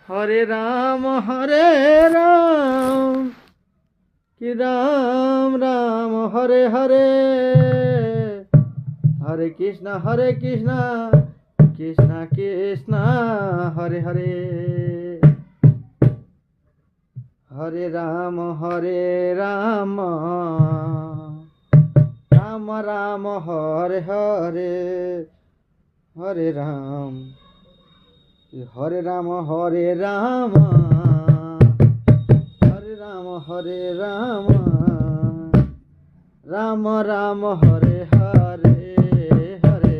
हरे राम कि राम राम हरे हरे, हरे कृष्णा कृष्णा कृष्णा हरे हरे, हरे राम राम राम हरे हरे, हरे राम हरे राम हरे राम, हरे राम राम राम हरे हरे, हरे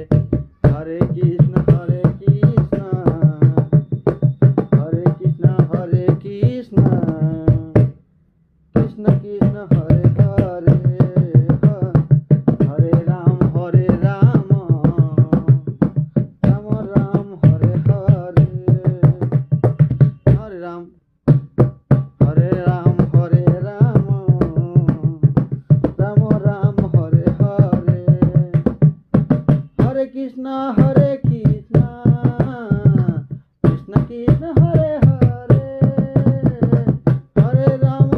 हरे कृष्ण हरे कृष्ण कृष्ण कृष्ण हरे हरे, हरे राम राम राम हरे हरे, हरे राम राम राम हरे हरे, हरे कृष्णा कृष्ण कृष्ण हरे हरे, हरे राम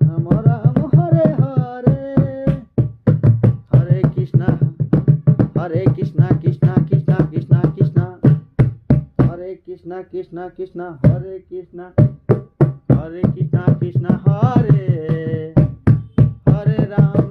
राम राम हरे हरे, हरे कृष्णा कृष्ण कृष्ण कृष्ण, हरे कृष्णा हरे कृष्णा हरे कृष्णा हरे हरे राम